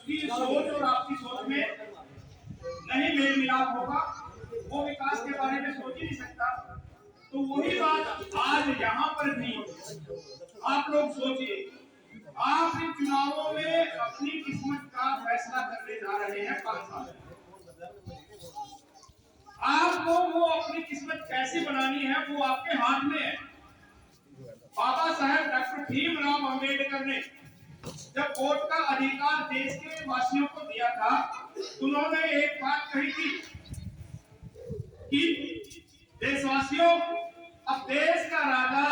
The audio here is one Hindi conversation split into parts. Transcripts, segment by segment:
की सोच और आपकी सोच में नहीं मेल मिलाप होगा, वो विकास के बारे में सोच ही नहीं सकता। तो वही बात आज यहाँ पर भी आप लोग सोचिए, आप इन चुनावों में अपनी किस्मत का फैसला करने जा रहे हैं 5 साल। आपको वो अपनी किस्मत कैसी बनानी है वो आपके हाथ में है। बाबा साहेब डॉक्टर भीमराव अंबेडकर ने जब वोट का अधिकार देश के वासियों को दिया था, उन्होंने एक बात कही थी कि देशवासियों, अब देश का राजा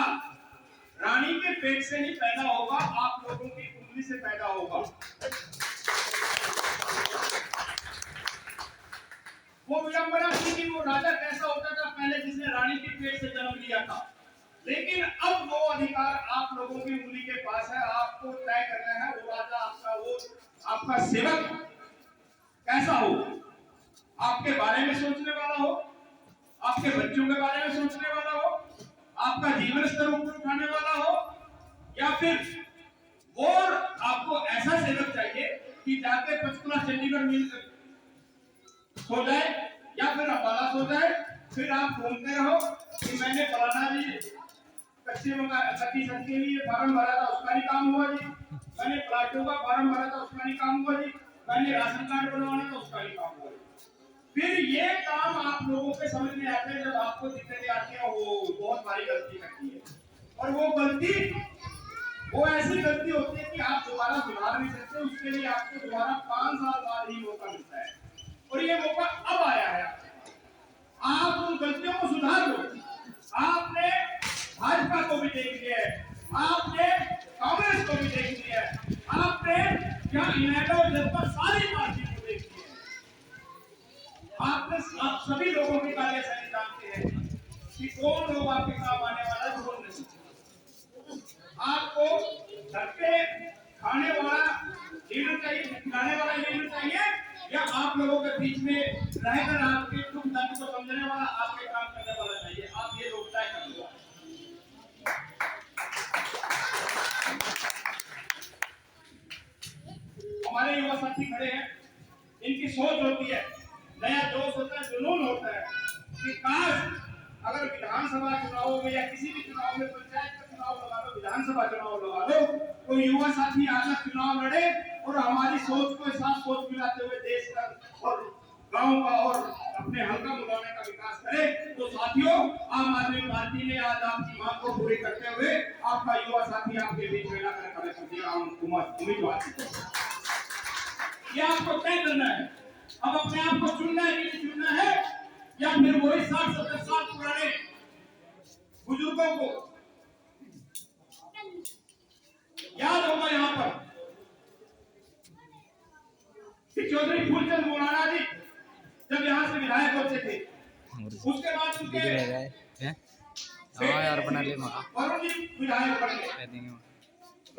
रानी के पेट से नहीं पैदा होगा, आप लोगों की उंगली से पैदा होगा। वो विडंबना थी कि वो राजा कैसा होता था पहले जिसने रानी के पेट से जन्म लिया था, लेकिन अब वो अधिकार आप लोगों की उंगली के पास है। आपको तय करना है वो राजा आपका, वो आपका सेवक कैसा हो, आपके बारे में सोचने वाला हो, आपके बच्चों के बारे में सोचने वाला हो, आपका जीवन स्तर ऊपर उठाने वाला हो, या फिर और आपको ऐसा सेवक चाहिए कि जाके पंचकुला चंडीगढ़ मिल सो जाए या फिर अम्बाला सो जाए, फिर आप घूमते रहो कि मैंने फलाना जी कच्चे मकान के लिए फार्म भरा था उसका नहीं काम हुआ जी, मैंने प्लाटों का फार्म भरा था उसका नहीं काम हुआ जी, मैंने राशन कार्ड बनवाना था उसका नहीं काम हुआ जी। फिर ये काम आप लोगों के समझ में आते हैं जब आपको दिक्कतें आती हैं, वो बहुत भारी गलती करती है, और वो गलती वो ऐसी गलती होती है कि आप दोबारा सुधार नहीं सकते। उसके लिए आपको दोबारा 5 साल बाद ही मौका मिलता है, और ये मौका अब आया है। आप उन गलतियों को सुधार लो। आपने भाजपा को भी देख लिया है, आपने कांग्रेस को भी देख लिया है, आपने यहाँ इनेलो जनता सारी पार्टी को देख लिया है। आप सभी लोगों की कार्यशैली जानते हैं कि कौन लोग आपके काम आने वाला है, कौन नहीं। आपको घर पे खाने वाला लीडर चाहिए, खिलाने वाला लीडर चाहिए, या आप लोगों के बीच में रहकर आपके दुख दर्द को समझने वाला, आपके काम करने वाला चाहिए। आप ये लोग तय कर लो। हमारे युवा साथी खड़े हैं, इनकी सोच होती है, नया जोश होता है, जुनून होता है कि काश अगर विधानसभा चुनाव में या किसी भी चुनाव में, पंचायत का चुनाव लगा लो, विधानसभा चुनाव लगा लो, तो युवा साथी आकर चुनाव लड़े और हमारी सोच को साथ सोच मिलाते हुए देश का और गांव का और अपने हल्का मुलाने का विकास करे। तो साथियों, आम आदमी पार्टी ने आज आपकी मांग को पूरी करते हुए आपका युवा साथी आपके बीच में लाकर खड़े कर दिया। उम्मीदवार ये आपको तय करना है, अब अपने आप को चुनना है कि नहीं चुनना है, या फिर वही 60-70 साल पुराने बुजुर्गों को याद होगा यहाँ पर कि चौधरी फूलचंद मोराना जी जब यहाँ से विधायक होते थे, उसके बाद उनके वरुण जी विधायक बने।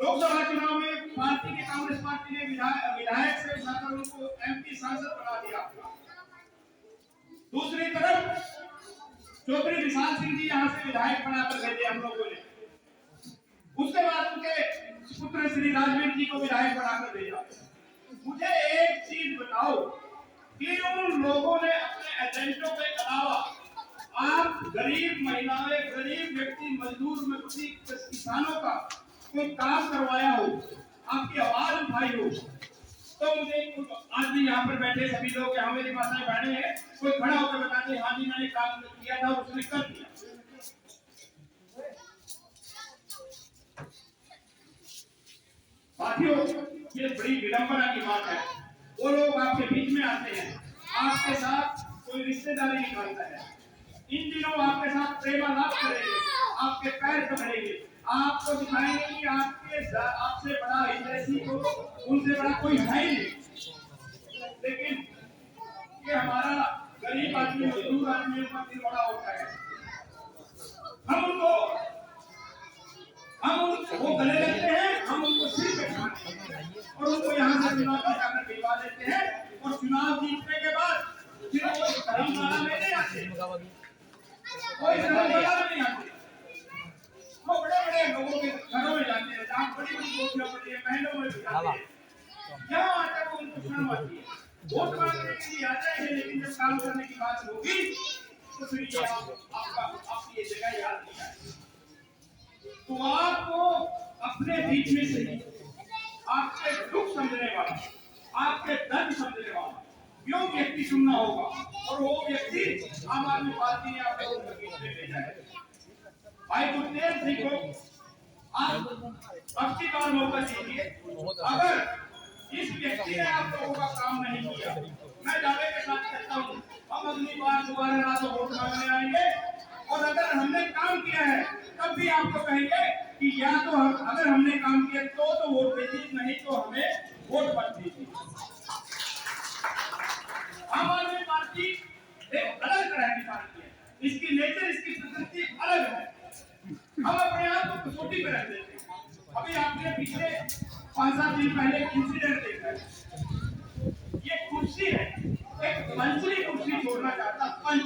लोकसभा चुनाव में पार्टी के कांग्रेस पार्टी ने विधायक से उठाकर उनको एमपी सांसद बना दिया। दूसरी तरफ चौधरी विशाल सिंह जी यहाँ से विधायक बनाकर भेजे हम लोगों ने। उसके बाद उनके पुत्र श्री राजवीर जी को विधायक बनाकर भेजा। मुझे एक चीज बताओ कि उन लोगों ने अपने एजेंडों के अलावा आप गरीब महिलाएं, गरीब व्यक्ति, मजदूर मजदूरी किसानों का कोई काम करवाया हो, आपकी आवाज उठाई हो, तो मुझे आज भी यहाँ पर बैठे सभी लोग, यहाँ मेरी माताएं बहने हैं, कोई खड़ा होकर बता दे हाँ जी मैंने काम किया था, उसने कर दिया। साथियों, ये बड़ी विडंबना की बात है। वो लोग आपके बीच में आते हैं, आपके साथ कोई रिश्तेदारी निकालता है, इन दिनों आपके साथ प्रेमालाप करेंगे, आपके पैर पकड़ेंगे, आपको दिखाएंगे कि आपसे बड़ा हितैषी को उनसे बड़ा कोई है ही नहीं। लेकिन ये हमारा गरीब आदमी, मजदूर आदमी का दिल बड़ा होता है। हम वो गले लगते हैं, हम उनको सिर पे ठाते हैं और उनको यहाँ से चुनाव जाकर दिलवा देते हैं, और चुनाव जीतने के बाद फिर वो धर्मशाला में नहीं आते, कोई धर्मशाला में नहीं आते, वो बड़े बड़े लोगों के घरों में जाते हैं, जहाँ बड़ी बड़ी कोठियां पड़ी है, महलों में जाते हैं, यहाँ आकर उनको तो शर्म आती है। वोट मांगने के लिए आ जाएंगे, लेकिन जब काम करने की बात होगी तो फिर ये आपकी ये जगह याद नहीं आएगी। तो आपको अपने बीच में से आपके दुख समझने वाला, आपके दर्द समझने वाला क्यों व्यक्ति चुनना होगा, और वो व्यक्ति आम आदमी पार्टी ने आपको बीच में भेजा है। भाई गुरतेज सिंह को आप अब की बार मौका दीजिए। अगर इस व्यक्ति ने आप लोगों का काम नहीं किया, मैं दावे के साथ कहता हूँ हम अगली बार दोबारा ना तो वोट मांगने आएंगे, और अगर हमने काम किया है तब भी आपको कहेंगे कि या तो अगर हमने काम किया तो वोट दीजिए, नहीं तो हमें वोट मत दीजिए। आम आदमी पार्टी एक अलग तरह की पार्टी है, इसकी नेचर, इसकी प्रकृति अलग है। हम अपने आप को कसौटी पे रख देते हैं। अभी आपने पिछले 5-7 दिन पहले इंसिडेंट देखा है। ये कुर्सी है, एक मंत्री कुर्सी छोड़ना चाहता, पंच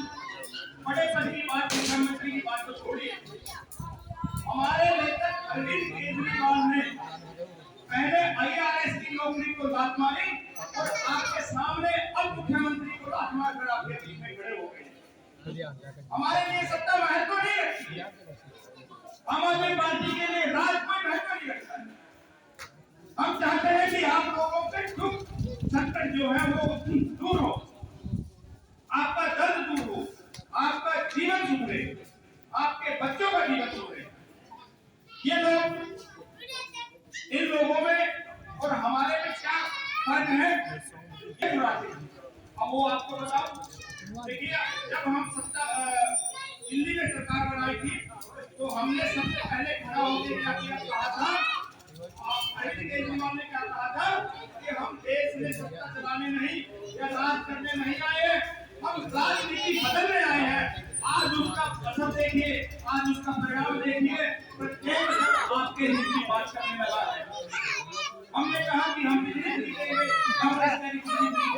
बड़े पद की बात, मुख्यमंत्री की बात तो छोड़िए। हमारे नेता अरविंद केजरीवाल ने पहले IRS की नौकरी को लात मारी, और आपके सामने अब मुख्यमंत्री को लात मार कर आपके बीच में खड़े हो गए। हमारे लिए सत्ता महत्व नहीं रखती है, आम आदमी पार्टी के लिए राज कोई महत्व नहीं रखता है। हम चाहते हैं कि आप लोगों के दुख संकट जो है वो दूर हो, आपका दर्द दूर हो, आपका जीवन सुधरे, आपके बच्चों का जीवन सुधरे। ये लोग, इन लोगों में और हमारे में क्या फर्क है, ये बात है। अब वो आपको बताओ। देखिए, जब हम दिल्ली में सरकार बनाई थी तो हमने सबसे पहले खड़ा होकर क्या कहा था, अरविंद केजरीवाल ने क्या कहा था कि हम देश में सत्ता चलाने नहीं या राज करने नहीं आए, हम राजनीति बदलने आए हैं। आज उसका असर देखिए, आज उसका परिणाम देखिए, प्रत्येक आपके हित की बात करने लगा है। हमने कहा कि हम बिजली देंगे, कांग्रेस ने